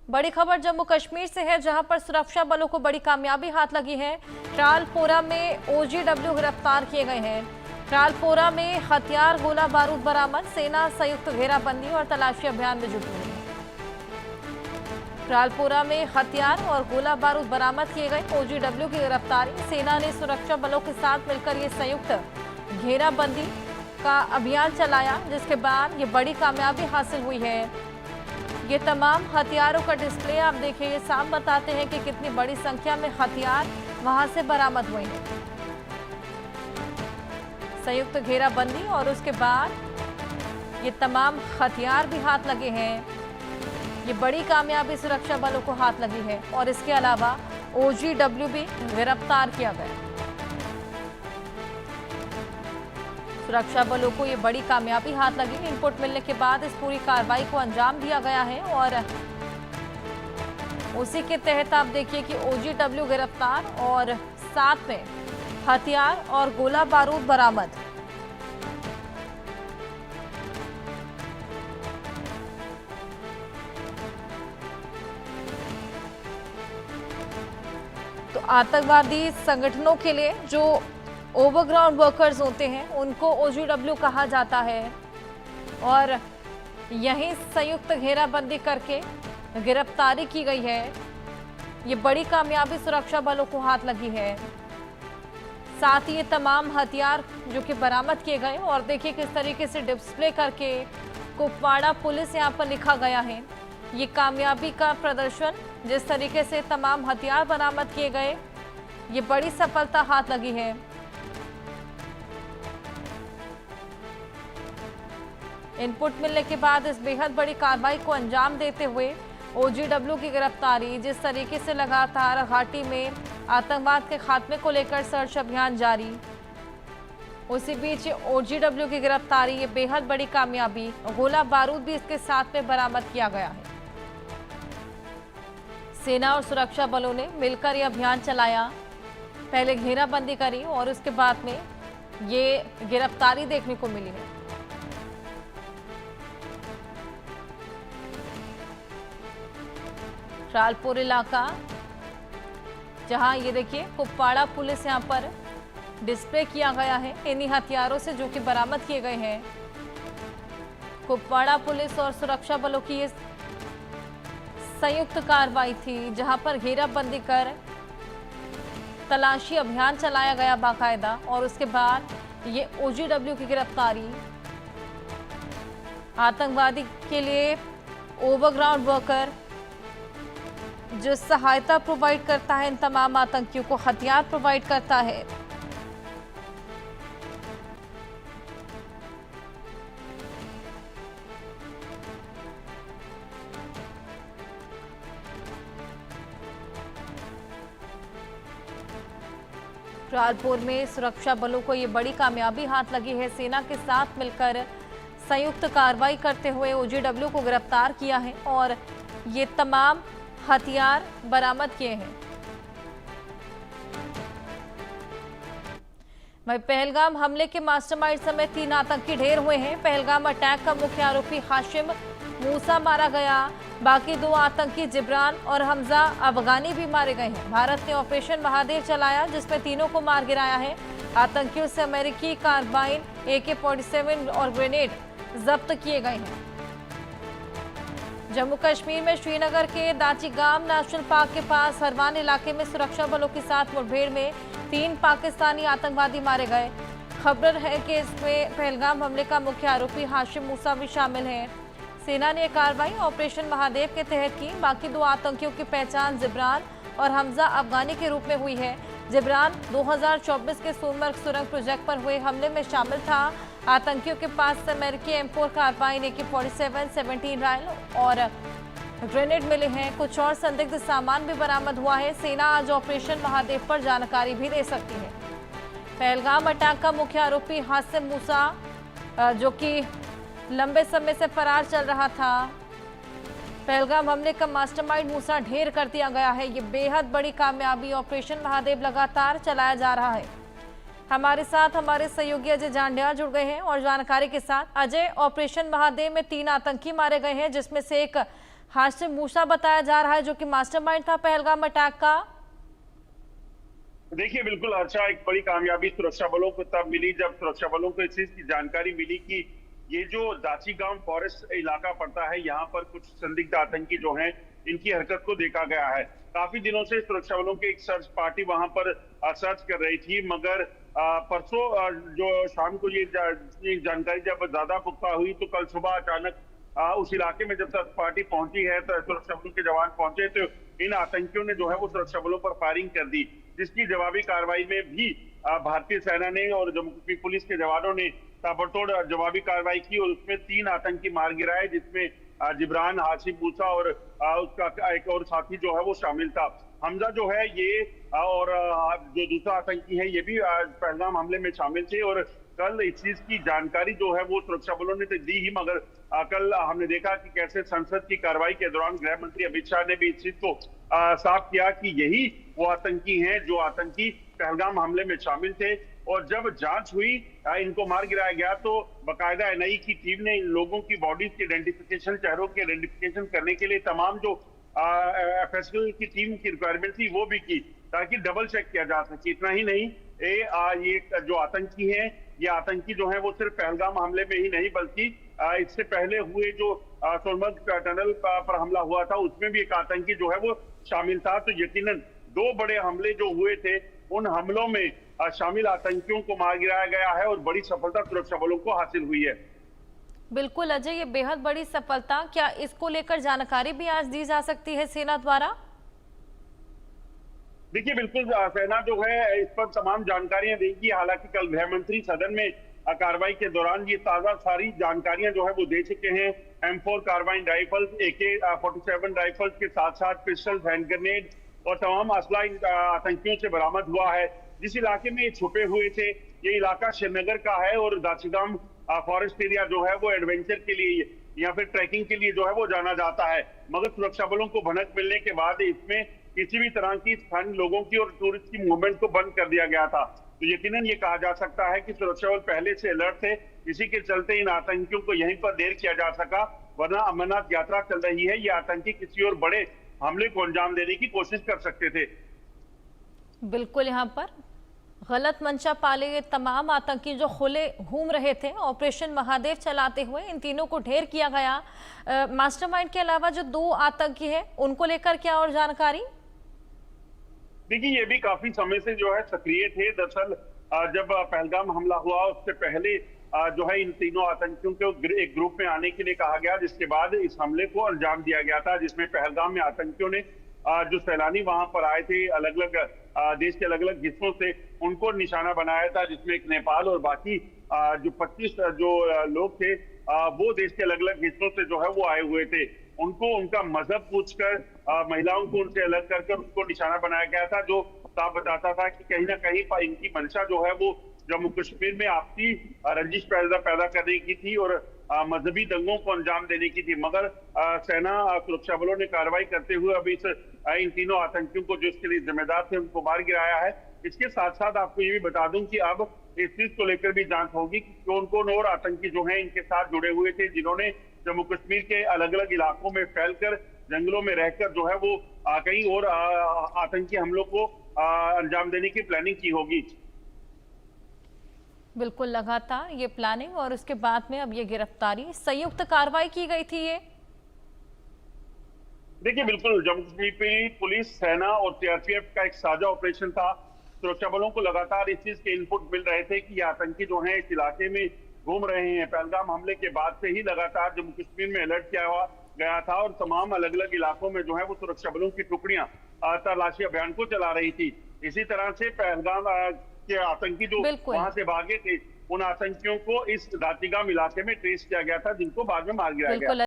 बड़ी खबर जम्मू कश्मीर से है, जहां पर सुरक्षा बलों को बड़ी कामयाबी हाथ लगी है। ट्रालपोरा में ओजीडब्ल्यू गिरफ्तार किए गए हैं। ट्रालपोरा में हथियार, गोला बारूद बरामद। सेना संयुक्त घेराबंदी और तलाशी अभियान में जुटी हुई है। ट्रालपोरा में हथियार और गोला बारूद बरामद किए गए। ओजीडब्ल्यू की गिरफ्तारी। सेना ने सुरक्षा बलों के साथ मिलकर ये संयुक्त घेराबंदी का अभियान चलाया, जिसके बाद ये बड़ी कामयाबी हासिल हुई है। ये तमाम हथियारों का डिस्प्ले आप देखिए, ये साफ बताते हैं कि कितनी बड़ी संख्या में हथियार वहां से बरामद हुए हैं। संयुक्त घेराबंदी और उसके बाद ये तमाम हथियार भी हाथ लगे हैं। ये बड़ी कामयाबी सुरक्षा बलों को हाथ लगी है और इसके अलावा ओजीडब्ल्यू भी गिरफ्तार किया गया। सुरक्षा बलों को ये बड़ी कामयाबी हाथ लगी। इनपुट मिलने के बाद इस पूरी कार्रवाई को अंजाम दिया गया है और उसी के तहत आप देखिए कि ओजीडब्ल्यू गिरफ्तार और साथ में हथियार और गोला बारूद बरामद। तो आतंकवादी संगठनों के लिए जो ओवरग्राउंड वर्कर्स होते हैं उनको ओजीडब्ल्यू कहा जाता है और यहीं संयुक्त घेराबंदी करके गिरफ्तारी की गई है। ये बड़ी कामयाबी सुरक्षा बलों को हाथ लगी है। साथ ही ये तमाम हथियार जो कि बरामद किए गए और देखिए किस तरीके से डिस्प्ले करके कुपवाड़ा पुलिस यहाँ पर लिखा गया है। ये कामयाबी का प्रदर्शन, जिस तरीके से तमाम हथियार बरामद किए गए, ये बड़ी सफलता हाथ लगी है। इनपुट मिलने के बाद इस बेहद बड़ी कार्रवाई को अंजाम देते हुए ओजीडब्ल्यू की गिरफ्तारी। जिस तरीके से लगातार घाटी में आतंकवाद के खात्मे को लेकर सर्च अभियान जारी, उसी बीच ओजीडब्ल्यू की गिरफ्तारी, ये बेहद बड़ी कामयाबी। गोला बारूद भी इसके साथ में बरामद किया गया है। सेना और सुरक्षा बलों ने मिलकर ये अभियान चलाया। पहले घेराबंदी करी और उसके बाद में ये गिरफ्तारी देखने को मिली है। ट्रालपुर इलाका, जहां ये देखिए कुपवाड़ा पुलिस यहां पर डिस्प्ले किया गया है इन्हीं हथियारों से जो कि बरामद किए गए हैं। कुपवाड़ा पुलिस और सुरक्षा बलों की ये संयुक्त कार्रवाई थी, जहां पर घेराबंदी कर तलाशी अभियान चलाया गया बाकायदा और उसके बाद ये ओजीडब्ल्यू की गिरफ्तारी। आतंकवादी के लिए ओवरग्राउंड वर्कर जो सहायता प्रोवाइड करता है, इन तमाम आतंकियों को हथियार प्रोवाइड करता है। ट्रालपुर में सुरक्षा बलों को ये बड़ी कामयाबी हाथ लगी है। सेना के साथ मिलकर संयुक्त कार्रवाई करते हुए ओजीडब्ल्यू को गिरफ्तार किया है और ये तमाम हथियार बरामद किए हैं। वहीं पहलगाम हमले के मास्टरमाइंड समेत 3 आतंकी ढेर हुए हैं। पहलगाम अटैक का मुख्य आरोपी हाशिम मूसा मारा गया। बाकी 2 आतंकी जिब्रान और हमजा अफगानी भी मारे गए हैं। भारत ने ऑपरेशन महादेव चलाया, जिसमें तीनों को मार गिराया है। आतंकियों से अमेरिकी कार्बाइन, AK-47 और ग्रेनेड जब्त किए गए हैं। जम्मू कश्मीर में श्रीनगर के दाचीगाम नेशनल पार्क के पास हरवान इलाके में सुरक्षा बलों के साथ मुठभेड़ में 3 पाकिस्तानी आतंकवादी मारे गए। खबर है कि इसमें पहलगाम हमले का मुख्य आरोपी हाशिम मूसा भी शामिल है। सेना ने कार्रवाई ऑपरेशन महादेव के तहत की। बाकी 2 आतंकियों की पहचान जिब्रान और हमजा अफगानी के रूप में हुई है। जिब्रान 2024 के सोनमर्ग सुरंग प्रोजेक्ट पर हुए हमले में शामिल था। आतंकियों के पास से अमेरिकी M4 कार्बाइन, AK-47, 17 राइफल और ग्रेनेड मिले हैं। कुछ और संदिग्ध सामान भी बरामद हुआ है। सेना आज ऑपरेशन महादेव पर जानकारी भी दे सकती है। पहलगाम अटैक का मुख्य आरोपी हाशिम मूसा, जो कि लंबे समय से फरार चल रहा था, पहलगाम हमले का मास्टरमाइंड मूसा ढेर कर दिया गया है। ये बेहद बड़ी कामयाबी। ऑपरेशन महादेव लगातार चलाया जा रहा है। हमारे साथ हमारे सहयोगी अजय जांडिया जुड़ गए हैं और जानकारी के साथ। अजय, ऑपरेशन महादेव में 3 आतंकी मारे गए हैं, जिसमें से एक हाशिम मूसा बताया जा रहा है, जो कि मास्टरमाइंड था पहलगाम अटैक का। देखिए बिल्कुल अच्छा, एक बड़ी कामयाबी सुरक्षा बलों को तब मिली जब सुरक्षा बलों को इस चीज की जानकारी मिली कि ये जो दाची गांव फॉरेस्ट इलाका पड़ता है, यहाँ पर कुछ संदिग्ध आतंकी जो हैं इनकी हरकत को देखा गया है। काफी दिनों से सुरक्षा बलों की एक सर्च पार्टी वहां पर सर्च कर रही थी, मगर परसों जो शाम को ये जानकारी जब ज्यादा पुख्ता हुई तो कल सुबह अचानक उस इलाके में जब सर्च पार्टी पहुंची है तो सुरक्षा बलों के जवान पहुंचे तो इन आतंकियों ने जो है वो सुरक्षा बलों पर फायरिंग कर दी, जिसकी जवाबी कार्रवाई में भी भारतीय सेना ने और जम्मू कश्मीर पुलिस के जवानों ने ताबड़तोड़ जवाबी कार्रवाई की और उसमें 3 आतंकी मार गिराए, जिसमें जिब्रान, हाशिम मूसा और उसका एक और साथी जो है वो शामिल था। हमजा जो है ये और जो दूसरा आतंकी है ये भी पहलगाम हमले में शामिल थे और कल इस चीज की जानकारी जो है वो सुरक्षा बलों ने तो दी ही, मगर कल हमने देखा कि कैसे संसद की कार्रवाई के दौरान गृह मंत्री अमित शाह ने भी इस चीज को साफ किया कि यही वो आतंकी हैं जो आतंकी पहलगाम हमले में शामिल थे। और जब जांच हुई, इनको मार गिराया गया, तो बाकायदा एनआई की टीम ने इन लोगों की बॉडीज की आइडेंटिफिकेशन, चेहरों की आइडेंटिफिकेशन करने के लिए तमाम जो एफएसएल की टीम की रिक्वायरमेंट थी वो भी की, ताकि डबल चेक किया जा सके। इतना ही नहीं, ये जो आतंकी हैं, ये आतंकी जो है वो सिर्फ पहलगाम हमले में ही नहीं बल्कि इससे पहले हुए जो सोनमर्ग टनल पर हमला हुआ था उसमें भी एक आतंकी जो है वो शामिल था। तो यकीनन 2 बड़े हमले जो हुए थे उन हमलों में शामिल आतंकियों को मार गिराया गया है और बड़ी सफलता सुरक्षा बलों को हासिल हुई है। बिल्कुल अजय, ये बेहद बड़ी सफलता, क्या इसको लेकर जानकारी भी आज दी जा सकती है सेना द्वारा? देखिए बिल्कुल, सेना जो है इस पर तमाम जानकारियां देगी। हालांकि कल गृह मंत्री सदन में कार्रवाई के दौरान ये ताजा सारी जानकारियां जो है वो दे चुके हैं। M4 carbene rifles, AK-47 rifles के साथ साथ पिस्टल, हैंड ग्रेनेड और तमाम असला आतंकियों से बरामद हुआ है। जिस इलाके में ये छुपे हुए थे, ये इलाका श्रीनगर का है और दाचिगाम फॉरेस्ट एरिया जो है वो एडवेंचर के लिए या फिर ट्रैकिंग के लिए जो है वो जाना जाता है। मगर सुरक्षा बलों को भनक मिलने के बाद इसमें किसी भी तरह की स्थानीय लोगों की और टूरिस्ट की मूवमेंट को बंद कर दिया गया था। तो यकीनन ये कहा जा सकता है कि सुरक्षा बल पहले से अलर्ट थे, इसी के चलते इन आतंकियों को यहीं पर देर किया जा सका, वरना अमरनाथ यात्रा चल रही है, ये आतंकी किसी और बड़े हमले को अंजाम देने की कोशिश कर सकते थे। बिल्कुल, यहाँ पर गलत मंशा पाले ये तमाम आतंकी जो खुले घूम रहे थे, ऑपरेशन महादेव चलाते हुए इन तीनों को ढेर किया गया। मास्टरमाइंड के अलावा जो 2 आतंकी हैं उनको लेकर क्या और जानकारी? देखिए ये भी काफी समय से जो है सक्रिय थे। दरअसल जब पहलगाम हमला हुआ उससे पहले जो है इन तीनों आतंकियों को एक ग्रुप में आने के लिए कहा गया, जिसके बाद इस हमले को अंजाम दिया गया था, जिसमें पहलगाम में आतंकियों ने जो सैलानी वहां पर आए थे अलग अलग देश के अलग अलग हिस्सों से, उनको निशाना बनाया था, जिसमें एक नेपाल और बाकी जो 25 जो लोग थे वो देश के अलग अलग हिस्सों से जो है वो आए हुए थे। उनको उनका मजहब पूछकर महिलाओं को उनसे अलग कर उनको निशाना बनाया गया था, जो साफ बताता था कि कहीं ना कहीं इनकी मंशा जो है वो जम्मू कश्मीर में आपसी रंजिश पैदा करने की थी और मजहबी दंगों को अंजाम देने की थी। मगर सेना सुरक्षा बलों ने कार्रवाई करते हुए अभी इन तीनों आतंकियों को जो इसके लिए जिम्मेदार थे उनको मार गिराया है। इसके साथ साथ आपको ये भी बता दूं कि अब इस चीज को लेकर भी जांच होगी कि कौन कौन और आतंकी जो हैं इनके साथ जुड़े हुए थे, जिन्होंने जम्मू कश्मीर के अलग अलग इलाकों में फैलकर जंगलों में रहकर जो है वो कहीं और आतंकी हमलों को अंजाम देने की प्लानिंग की होगी। बिल्कुल, लगातार ये प्लानिंग और उसके बाद में अब ये गिरफ्तारी, संयुक्त कार्रवाई की गई थी ये। देखिए बिल्कुल, जम्मू कश्मीर पुलिस, सेना और सीआरपीएफ का एक साझा ऑपरेशन था। सुरक्षा बलों को लगातार इस चीज के इनपुट मिल रहे थे कि ये आतंकी जो हैं इस इलाके में घूम रहे हैं। पहलगाम हमले के बाद से ही लगातार जम्मू कश्मीर में अलर्ट किया गया था और तमाम अलग अलग इलाकों में जो है वो सुरक्षा बलों की टुकड़ियां तलाशी अभियान को चला रही थी। इसी तरह से पहलगाम के आतंकी जो वहां से भागे थे, उन आतंकियों को इस दाचिगाम इलाके में ट्रेस किया गया था, जिनको बाद में मार गिराया गया।